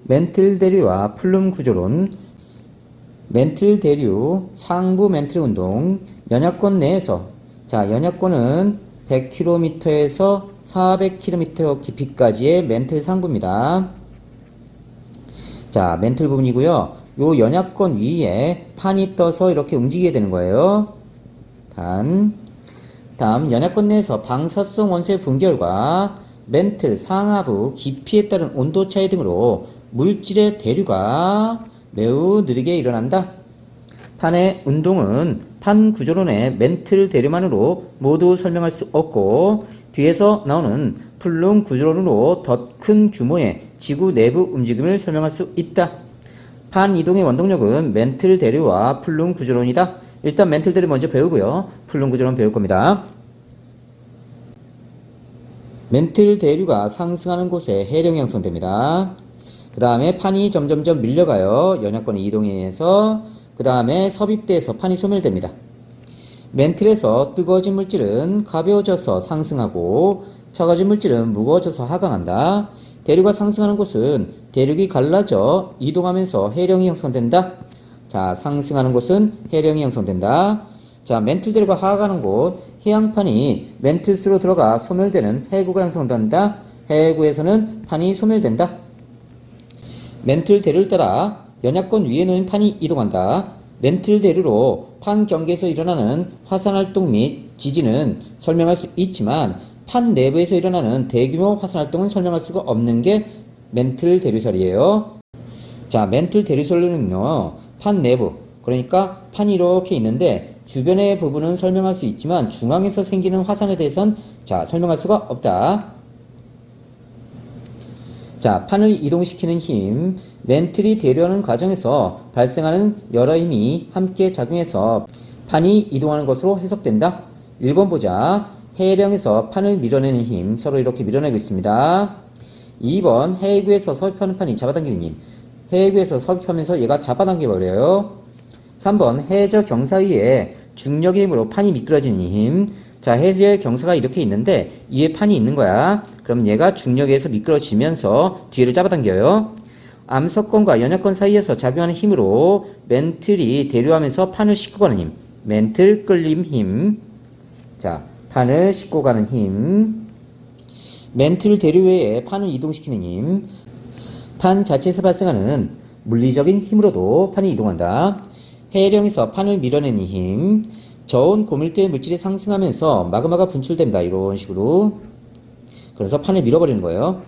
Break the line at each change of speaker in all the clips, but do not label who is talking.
멘틀 대류와 플룸 구조론. 멘틀 대류 상부 멘틀 운동 연약권 내에서, 자, 연약권은 100km에서 400km 깊이까지의 멘틀 상부입니다. 자, 멘틀 부분이고요. 요 연약권 위에 판이 떠서 이렇게 움직이게 되는 거예요. 판. 다음, 연약권 내에서 방사성 원소의 분결과 멘틀 상하부 깊이에 따른 온도 차이 등으로 물질의 대류가 매우 느리게 일어난다. 판의 운동은 판 구조론의 멘틀 대류만으로 모두 설명할 수 없고, 뒤에서 나오는 플룸 구조론으로 더 큰 규모의 지구 내부 움직임을 설명할 수 있다. 판 이동의 원동력은 멘틀 대류와 플룸 구조론이다. 일단 멘틀 대류 먼저 배우고요. 플룸 구조론 배울 겁니다. 멘틀 대류가 상승하는 곳에 해령이 형성됩니다. 그 다음에 판이 점점점 밀려가요. 연약권의 이동에 의해서. 그 다음에 섭입대에서 판이 소멸됩니다. 멘틀에서 뜨거워진 물질은 가벼워져서 상승하고 차가워진 물질은 무거워져서 하강한다. 대류가 상승하는 곳은 대륙이 갈라져 이동하면서 해령이 형성된다. 자, 상승하는 곳은 해령이 형성된다. 자, 멘틀 대류가 하강하는 곳, 해양판이 멘틀스로 들어가 소멸되는 해구가 형성된다. 해구에서는 판이 소멸된다. 멘틀 대류를 따라 연약권 위에 놓인 판이 이동한다. 멘틀 대류로 판 경계에서 일어나는 화산활동 및 지진은 설명할 수 있지만 판 내부에서 일어나는 대규모 화산활동은 설명할 수가 없는 게 멘틀 대류설이에요. 자, 멘틀 대류설로는요, 판 내부, 그러니까 판이 이렇게 있는데 주변의 부분은 설명할 수 있지만 중앙에서 생기는 화산에 대해서는 설명할 수가 없다. 자, 판을 이동시키는 힘, 멘틀이 대류하는 과정에서 발생하는 여러 힘이 함께 작용해서 판이 이동하는 것으로 해석된다. 1번 보자. 해령에서 판을 밀어내는 힘, 서로 이렇게 밀어내고 있습니다. 2번, 해구에서 섭입하는 판이 잡아당기는 힘, 해구에서 섭입하면서 얘가 잡아당겨버려요. 3번, 해저 경사 위에 중력의 힘으로 판이 미끄러지는 힘. 자, 해저의 경사가 이렇게 있는데 위에 판이 있는 거야. 그럼 얘가 중력에 의해서 미끄러지면서 뒤를 잡아당겨요. 암석권과 연약권 사이에서 작용하는 힘으로 멘틀이 대류하면서 판을 싣고 가는 힘, 멘틀 끌림 힘. 자, 판을 싣고 가는 힘. 멘틀 대류 외에 판을 이동시키는 힘. 판 자체에서 발생하는 물리적인 힘으로도 판이 이동한다. 해령에서 판을 밀어내는 힘. 저온 고밀도의 물질이 상승하면서 마그마가 분출됩니다. 이런 식으로. 그래서 판을 밀어버리는 거예요.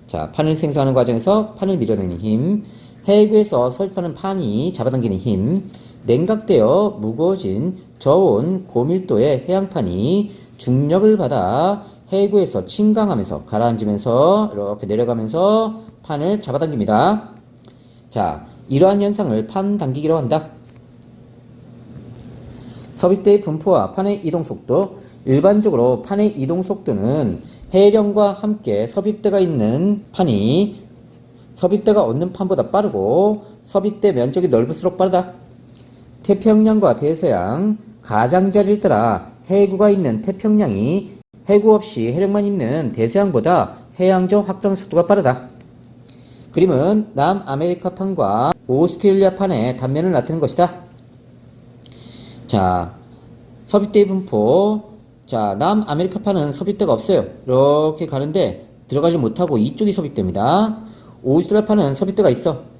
자, 판을 생성하는 과정에서 판을 밀어내는 힘. 해구에서 섭입하는 판이 잡아당기는 힘. 냉각되어 무거워진 저온 고밀도의 해양판이 중력을 받아 해구에서 침강하면서 가라앉으면서 이렇게 내려가면서 판을 잡아당깁니다. 자, 이러한 현상을 판 당기기로 한다. 섭입대의 분포와 판의 이동 속도. 일반적으로 판의 이동 속도는 해령과 함께 섭입대가 있는 판이 섭입대가 없는 판보다 빠르고 섭입대 면적이 넓을수록 빠르다. 태평양과 대서양 가장자리를 따라 해구가 있는 태평양이 해구 없이 해령만 있는 대서양보다 해양적 확장 속도가 빠르다. 그림은 남아메리카판과 오스트레일리아판의 단면을 나타낸 것이다. 자, 섭입대의 분포. 자, 남아메리카판은 섭입대가 없어요. 이렇게 가는데 들어가지 못하고 이쪽이 섭입대입니다. 오스트레일리아판은 섭입대가 있어.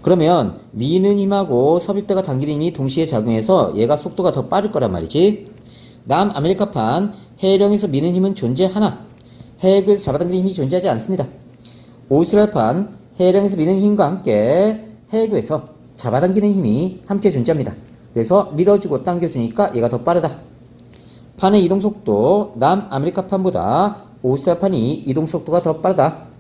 그러면 미는 힘하고 섭입대가 당기는 힘이 동시에 작용해서 얘가 속도가 더 빠를 거란 말이지. 남아메리카판 해령에서 미는 힘은 존재하나 해구에서 잡아당기는 힘이 존재하지 않습니다. 오스트레일리아판 해령에서 미는 힘과 함께 해구에서 잡아당기는 힘이 함께 존재합니다. 그래서 밀어주고 당겨주니까 얘가 더 빠르다. 판의 이동속도 남아메리카판보다 오스트레일리아판이 이동속도가 더 빠르다.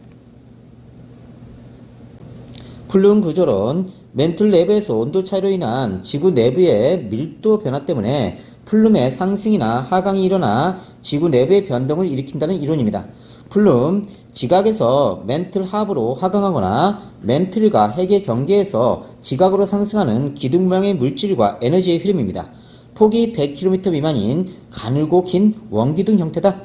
플룸 구조론. 멘틀 내부에서 온도 차이로 인한 지구 내부의 밀도 변화 때문에 플룸의 상승이나 하강이 일어나 지구 내부의 변동을 일으킨다는 이론입니다. 플룸, 지각에서 멘틀 하부로 하강하거나 멘틀과 핵의 경계에서 지각으로 상승하는 기둥 모양의 물질과 에너지의 흐름입니다. 폭이 100km 미만인 가늘고 긴 원기둥 형태다.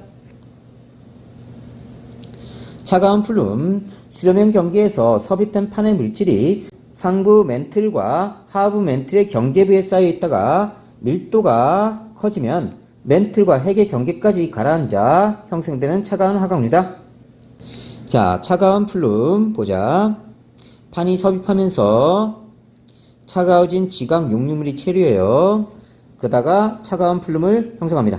차가운 플룸, 수렴형 경계에서 섭입된 판의 물질이 상부 멘틀과 하부 멘틀의 경계부에 쌓여 있다가 밀도가 커지면 멘틀과 핵의 경계까지 가라앉아 형성되는 차가운 화강입니다. 자, 차가운 플룸 보자. 판이 섭입하면서 차가워진 지각 용융물이 체류해요. 그러다가 차가운 플룸을 형성합니다.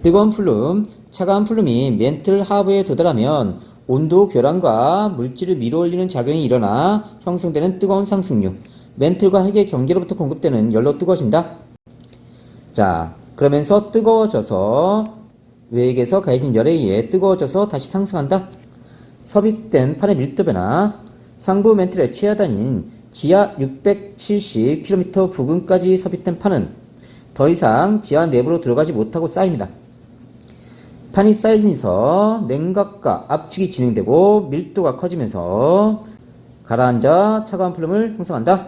뜨거운 플룸, 차가운 플룸이 멘틀 하부에 도달하면 온도 교란과 물질을 밀어올리는 작용이 일어나 형성되는 뜨거운 상승류, 멘틀과 핵의 경계로부터 공급되는 열로 뜨거워진다. 자, 그러면서 뜨거워져서 외액에서 가해진 열에 의해 뜨거워져서 다시 상승한다. 섭입된 판의 밀도 변화, 상부 멘틀의 최하단인 지하 670km 부근까지 섭입된 판은 더 이상 지하 내부로 들어가지 못하고 쌓입니다. 판이 쌓이면서 냉각과 압축이 진행되고 밀도가 커지면서 가라앉아 차가운 플룸을 형성한다.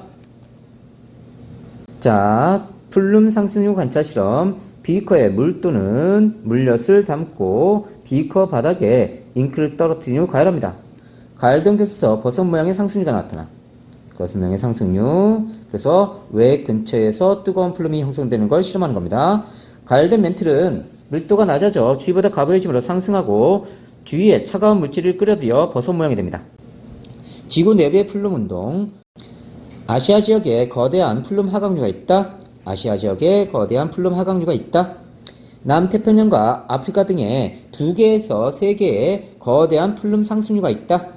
자, 플룸 상승류 관찰 실험. 비커에 물 또는 물엿을 담고 비커 바닥에 잉크를 떨어뜨린 후 가열합니다. 가열된 곳에서 버섯 모양의 상승류가 나타나. 버섯 모양의 상승류. 그래서 외 근처에서 뜨거운 플룸이 형성되는 걸 실험하는 겁니다. 가열된 멘틀은 밀도가 낮아져 주위보다 가벼워짐으로 상승하고 주위에 차가운 물질을 끌어들여 버섯 모양이 됩니다. 지구 내부의 플룸 운동. 아시아 지역에 거대한 플룸 하강류가 있다. 아시아 지역에 거대한 플룸 하강류가 있다. 남태평양과 아프리카 등에 2개에서 3개의 거대한 플룸 상승류가 있다.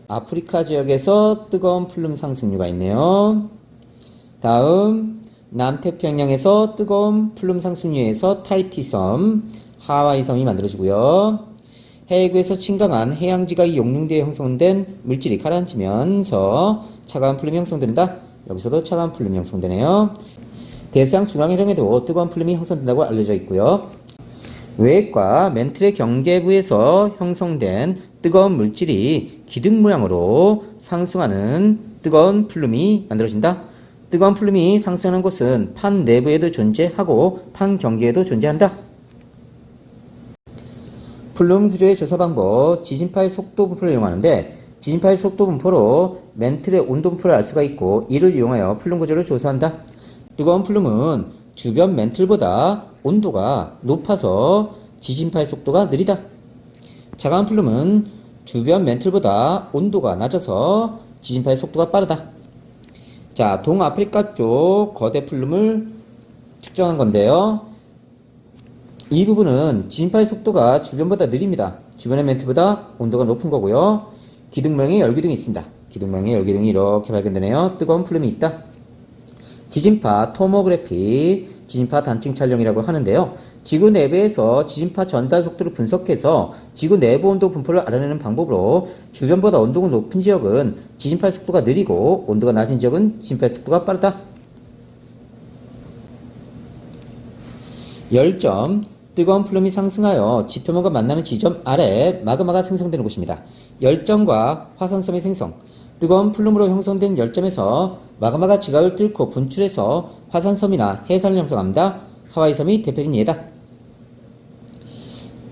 아프리카 지역에서 뜨거운 플룸 상승류가 있네요. 다음 남태평양에서 뜨거운 플룸 상승류에서 타히티 섬, 하와이 섬이 만들어지고요. 해외에서 침강한 해양지각이 용융되어 형성된 물질이 가라앉으면서 차가운 플룸이 형성된다. 여기서도 차가운 플룸이 형성되네요. 대서양 중앙해령에도 뜨거운 플룸이 형성된다고 알려져 있고요. 외액과 멘틀의 경계부에서 형성된 뜨거운 물질이 기둥 모양으로 상승하는 뜨거운 플룸이 만들어진다. 뜨거운 플룸이 상승하는 곳은 판 내부에도 존재하고 판 경계에도 존재한다. 플룸 구조의 조사 방법, 지진파의 속도 분포를 이용하는데 지진파의 속도 분포로 멘틀의 온도 분포를 알 수가 있고 이를 이용하여 플룸 구조를 조사한다. 뜨거운 플룸은 주변 멘틀보다 온도가 높아서 지진파의 속도가 느리다. 차가운 플룸은 주변 멘틀보다 온도가 낮아서 지진파의 속도가 빠르다. 자, 동아프리카 쪽 거대 플룸을 측정한 건데요. 이 부분은 지진파의 속도가 주변보다 느립니다. 주변의 멘틀보다 온도가 높은 거고요. 기둥 모양의 열기둥이 있습니다. 기둥 모양의 열기둥이 이렇게 발견되네요. 뜨거운 플룸이 있다. 지진파 토모그래피, 지진파 단층 촬영이라고 하는데요. 지구 내부에서 지진파 전달 속도를 분석해서 지구 내부 온도 분포를 알아내는 방법으로 주변보다 온도가 높은 지역은 지진파의 속도가 느리고 온도가 낮은 지역은 지진파의 속도가 빠르다. 열점, 뜨거운 플룸이 상승하여 지표면과 만나는 지점 아래 마그마가 생성되는 곳입니다. 열점과 화산섬의 생성. 뜨거운 플룸으로 형성된 열점에서 마그마가 지각을 뚫고 분출해서 화산섬이나 해산을 형성합니다. 하와이 섬이 대표적인 예다.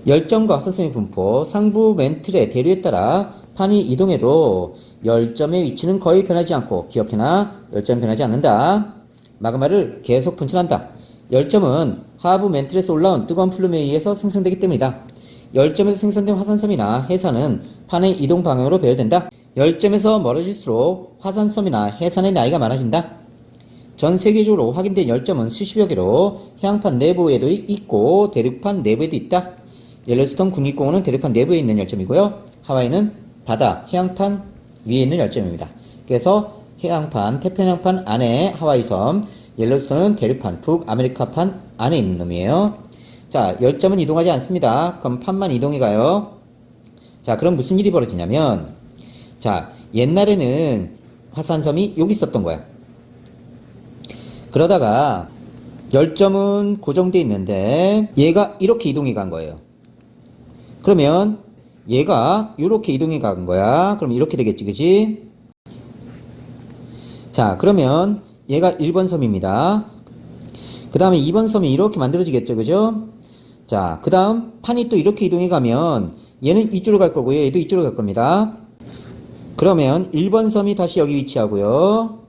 열점과 화산섬의 분포, 상부 멘틀의 대류에 따라 판이 이동해도 열점의 위치는 거의 변하지 않고 기억해나 열점은 변하지 않는다. 마그마를 계속 분출한다. 열점은 하부 멘틀에서 올라온 뜨거운 플룸에 의해서 생성되기 때문이다. 열점에서 생성된 화산섬이나 해산은 판의 이동 방향으로 배열된다. 열점에서 멀어질수록 화산섬이나 해산의 나이가 많아진다. 전 세계적으로 확인된 열점은 수십여 개로 해양판 내부에도 있고 대륙판 내부에도 있다. 옐로스톤 국립공원은 대륙판 내부에 있는 열점이고요. 하와이는 바다, 해양판 위에 있는 열점입니다. 그래서 해양판, 태평양판 안에 하와이섬, 옐로스톤은 대륙판, 북아메리카판 안에 있는 놈이에요. 자, 열점은 이동하지 않습니다. 그럼 판만 이동해 가요. 자, 그럼 무슨 일이 벌어지냐면, 자, 옛날에는 화산섬이 여기 있었던 거야. 그러다가 열점은 고정되어 있는데 얘가 이렇게 이동해 간 거예요. 그러면 얘가 이렇게 이동해 간 거야. 그럼 이렇게 되겠지, 그지? 자, 그러면 얘가 1번 섬입니다. 그 다음에 2번 섬이 이렇게 만들어지겠죠, 그죠? 자, 그 다음 판이 또 이렇게 이동해 가면 얘는 이쪽으로 갈 거고요. 얘도 이쪽으로 갈 겁니다. 그러면 1번 섬이 다시 여기 위치하고요.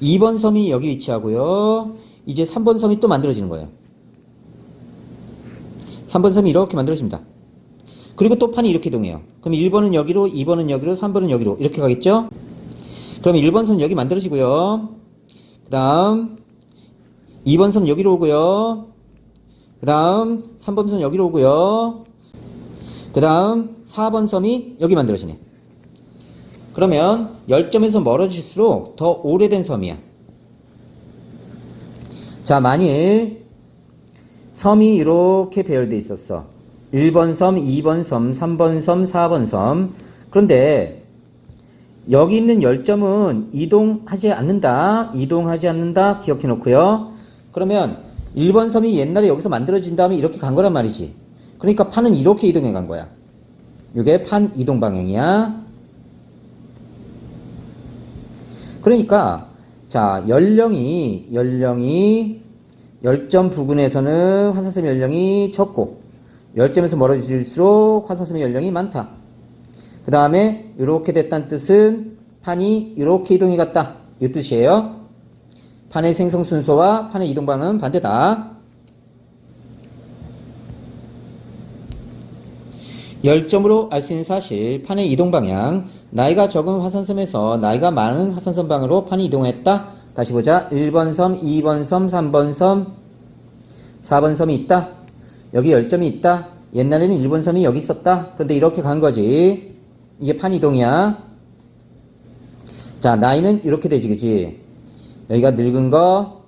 2번 섬이 여기 위치하고요. 이제 3번 섬이 또 만들어지는 거예요. 3번 섬이 이렇게 만들어집니다. 그리고 또 판이 이렇게 이동해요. 그럼 1번은 여기로, 2번은 여기로, 3번은 여기로 이렇게 가겠죠? 그러면 1번 섬 여기 만들어지고요. 그 다음 2번 섬 여기로 오고요. 그 다음 3번 섬 여기로 오고요. 그 다음 4번 섬이 여기 만들어지네. 그러면 10점에서 멀어질수록 더 오래된 섬이야. 자, 만일 섬이 이렇게 배열되어 있었어. 1번 섬, 2번 섬, 3번 섬, 4번 섬. 그런데 여기 있는 10점은 이동하지 않는다. 이동하지 않는다. 기억해 놓고요. 그러면 1번 섬이 옛날에 여기서 만들어진 다음에 이렇게 간 거란 말이지. 그러니까 판은 이렇게 이동해 간 거야. 이게 판 이동 방향이야. 그러니까 자, 연령이 10점 부근에서는 화산섬의 연령이 적고 10점에서 멀어질수록 화산섬의 연령이 많다. 그 다음에 이렇게 됐다는 뜻은 판이 이렇게 이동해 갔다. 이 뜻이에요. 판의 생성 순서와 판의 이동 방향은 반대다. 10점으로 알 수 있는 사실, 판의 이동 방향. 나이가 적은 화산섬에서 나이가 많은 화산섬 방으로 판이 이동했다. 다시 보자. 1번 섬, 2번 섬, 3번 섬, 4번 섬이 있다. 여기 10점이 있다. 옛날에는 1번 섬이 여기 있었다. 그런데 이렇게 간 거지. 이게 판 이동이야. 자, 나이는 이렇게 되지, 그치? 여기가 늙은 거,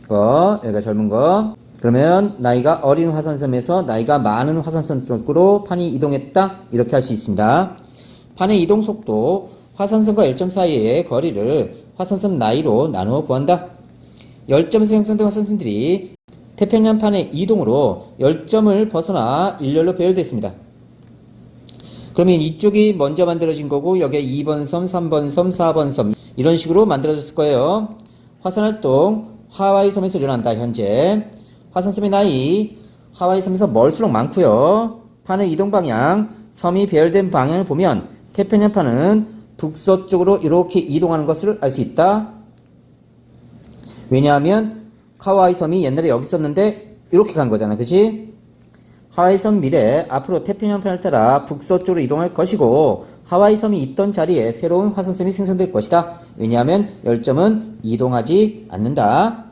여기가 젊은 거. 그러면 나이가 어린 화산섬에서 나이가 많은 화산섬 쪽으로 판이 이동했다. 이렇게 할 수 있습니다. 판의 이동 속도, 화산섬과 10점 사이의 거리를 화산섬 나이로 나누어 구한다. 10점에서 형성된 화산섬들이 태평양판의 이동으로 10점을 벗어나 일렬로 배열됐습니다. 그러면 이쪽이 먼저 만들어진 거고 여기에 2번 섬, 3번 섬, 4번 섬 이런 식으로 만들어졌을 거예요. 화산활동 하와이 섬에서 일어난다. 현재 화산섬의 나이 하와이 섬에서 멀수록 많고요. 판의 이동 방향, 섬이 배열된 방향을 보면 태평양판은 북서쪽으로 이렇게 이동하는 것을 알 수 있다. 왜냐하면 하와이 섬이 옛날에 여기 있었는데 이렇게 간 거잖아. 그치? 하와이 섬 미래 앞으로 태평양판을 따라 북서쪽으로 이동할 것이고 하와이 섬이 있던 자리에 새로운 화산섬이 생성될 것이다. 왜냐하면 10점은 이동하지 않는다.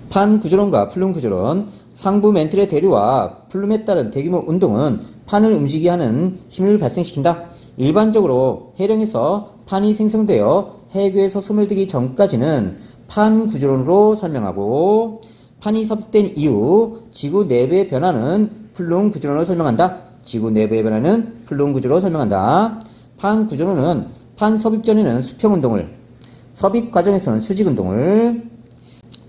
판 구조론과 플룸 구조론, 상부 멘틀의 대류와 플룸에 따른 대규모 운동은 판을 움직이게 하는 힘을 발생시킨다. 일반적으로 해령에서 판이 생성되어 해교에서 소멸되기 전까지는 판 구조론으로 설명하고 판이 섭입된 이후 지구 내부의 변화는 플룸 구조론으로 설명한다. 지구 내부의 변화는 플룸 구조로 설명한다. 판 구조론은 판 섭입 전에는 수평 운동을, 섭입 과정에서는 수직 운동을,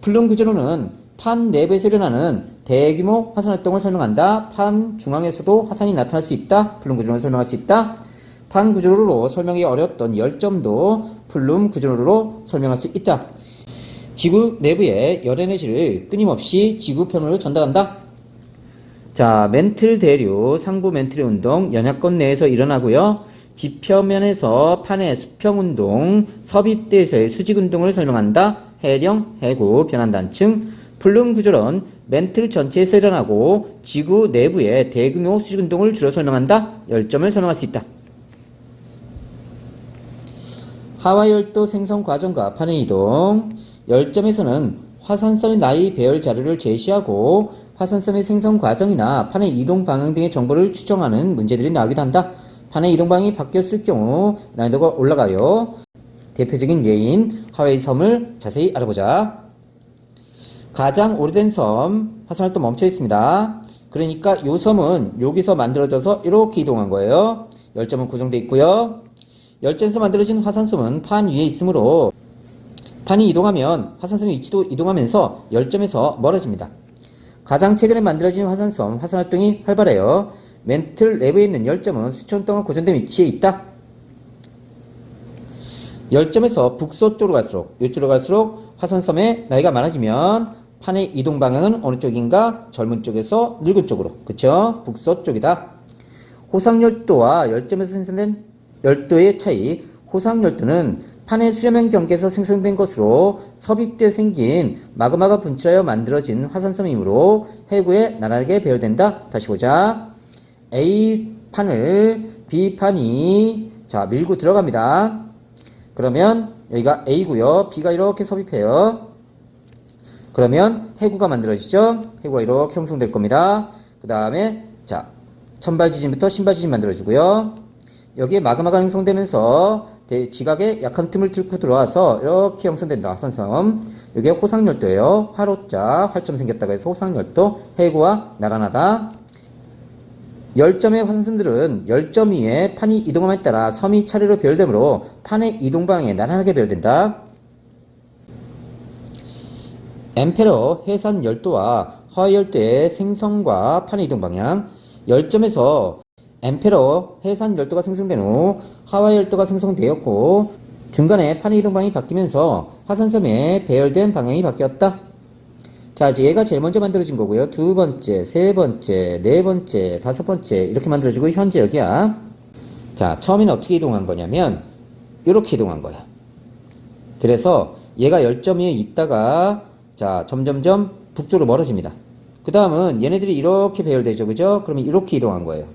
플룸 구조론은 판 내부에서 일어나는 대규모 화산 활동을 설명한다. 판 중앙에서도 화산이 나타날 수 있다. 플룸 구조론을 설명할 수 있다. 판 구조론으로 설명이 어려웠던 10점도 플룸 구조론으로 설명할 수 있다. 지구 내부의 열 에너지를 끊임없이 지구 표면으로 전달한다. 자, 멘틀 대류, 상부 멘틀의 운동, 연약권 내에서 일어나고요. 지표면에서 판의 수평 운동, 섭입대에서의 수직 운동을 설명한다. 해령, 해구, 변환단층, 플룸 구조론, 멘틀 전체에서 일어나고 지구 내부의 대규모 수직 운동을 주로 설명한다. 10점을 설명할 수 있다. 하와이 열도 생성 과정과 판의 이동, 10점에서는 화산섬의 나이 배열 자료를 제시하고 화산섬의 생성 과정이나 판의 이동 방향 등의 정보를 추정하는 문제들이 나오기도 한다. 판의 이동 방향이 바뀌었을 경우 난이도가 올라가요. 대표적인 예인 하와이 섬을 자세히 알아보자. 가장 오래된 섬, 화산활동 멈춰 있습니다. 그러니까 이 섬은 여기서 만들어져서 이렇게 이동한 거예요. 10점은 고정되어 있고요. 10점에서 만들어진 화산섬은 판 위에 있으므로 판이 이동하면 화산섬의 위치도 이동하면서 10점에서 멀어집니다. 가장 최근에 만들어진 화산섬, 화산활동이 활발해요. 멘틀 내부에 있는 10점은 수천 동안 고정된 위치에 있다. 10점에서 북서쪽으로 갈수록, 이쪽으로 갈수록 화산섬의 나이가 많아지면 판의 이동 방향은 어느 쪽인가? 젊은 쪽에서 늙은 쪽으로. 그쵸? 북서쪽이다. 호상열도와 열점에서 생성된 열도의 차이. 호상열도는 판의 수렴형 경계에서 생성된 것으로 섭입되어 생긴 마그마가 분출하여 만들어진 화산섬이므로 해구에 나란하게 배열된다. 다시 보자. A판을 B판이 자 밀고 들어갑니다. 그러면 여기가 A고요. B가 이렇게 섭입해요. 그러면 해구가 만들어지죠. 해구가 이렇게 형성될 겁니다. 그 다음에 자 천발지진부터 신발지진 만들어지고요. 여기에 마그마가 형성되면서 지각에 약한 틈을 뚫고 들어와서 이렇게 형성된다. 화산섬. 여기에 호상열도예요. 화로자 활점 생겼다고 해서 호상열도. 해구와 나란하다. 열점의 화산섬들은 열점 위에 판이 이동함에 따라 섬이 차례로 배열되므로 판의 이동 방향에 나란하게 배열된다. 엠페러 해산 열도와 하와이 열도의 생성과 판의 이동 방향. 열점에서 엠페러 해산 열도가 생성된 후 하와이 열도가 생성되었고 중간에 판의 이동 방향이 바뀌면서 화산섬에 배열된 방향이 바뀌었다. 자, 이제 얘가 제일 먼저 만들어진 거고요. 두 번째, 세 번째, 네 번째, 다섯 번째 이렇게 만들어지고 현재 여기야. 자, 처음에는 어떻게 이동한 거냐면 이렇게 이동한 거야. 그래서 얘가 열점 위에 있다가 자, 점점점 북쪽으로 멀어집니다. 그 다음은 얘네들이 이렇게 배열되죠. 그죠? 그러면 이렇게 이동한 거예요.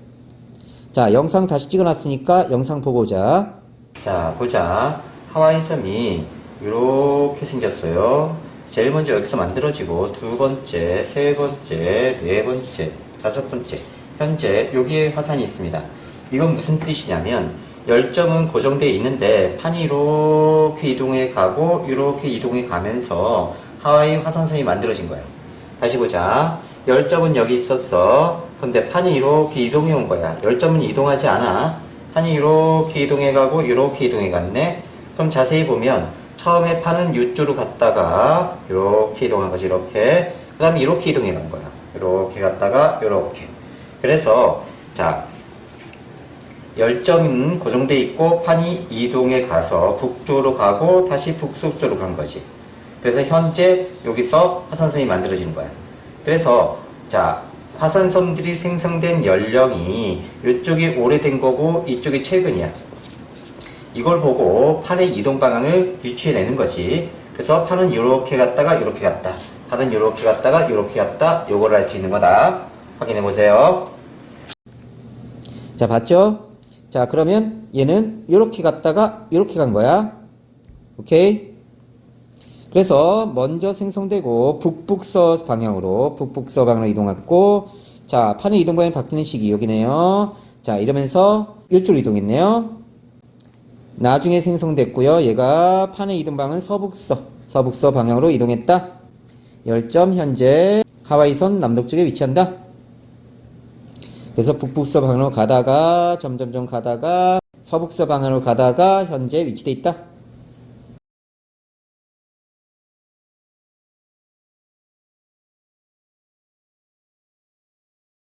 자, 영상 다시 찍어놨으니까 영상 보고 오자. 자, 보자. 하와이 섬이 이렇게 생겼어요. 제일 먼저 여기서 만들어지고 두 번째, 세 번째, 네 번째, 다섯 번째. 현재 여기에 화산이 있습니다. 이건 무슨 뜻이냐면 열점은 고정되어 있는데 판이 이렇게 이동해 가고 이렇게 이동해 가면서 하와이 화산섬이 만들어진 거예요. 다시 보자. 열점은 여기 있었어. 근데 판이 이렇게 이동해 온 거야. 열점은 이동하지 않아. 판이 이렇게 이동해 가고 이렇게 이동해 갔네. 그럼 자세히 보면 처음에 판은 이쪽으로 갔다가 이렇게 이동한 거지. 이렇게. 그 다음에 이렇게 이동해 간 거야. 이렇게 갔다가 이렇게. 그래서 자 열점은 고정돼 있고 판이 이동해 가서 북쪽으로 가고 다시 북서쪽으로 간 거지. 그래서 현재 여기서 화산섬이 만들어지는 거야. 그래서 자 화산섬들이 생성된 연령이 이쪽이 오래된 거고 이쪽이 최근이야. 이걸 보고 판의 이동 방향을 유추해내는 거지. 그래서 판은 이렇게 갔다가 이렇게 갔다. 판은 이렇게 갔다가 이렇게 갔다. 요거를 할 수 있는 거다. 확인해 보세요. 자, 봤죠? 자, 그러면 얘는 이렇게 갔다가 이렇게 간 거야. 오케이? 그래서 먼저 생성되고 북북서 방향으로 이동했고 자, 판의 이동 방향이 바뀌는 시기 여기네요. 자, 이러면서 이쪽으로 이동했네요. 나중에 생성됐고요. 얘가 판의 이동 방향은 서북서 방향으로 이동했다. 열점 현재 하와이선 남동쪽에 위치한다. 그래서 북북서 방향으로 가다가 점점점 가다가 서북서 방향으로 가다가 현재 위치돼 있다.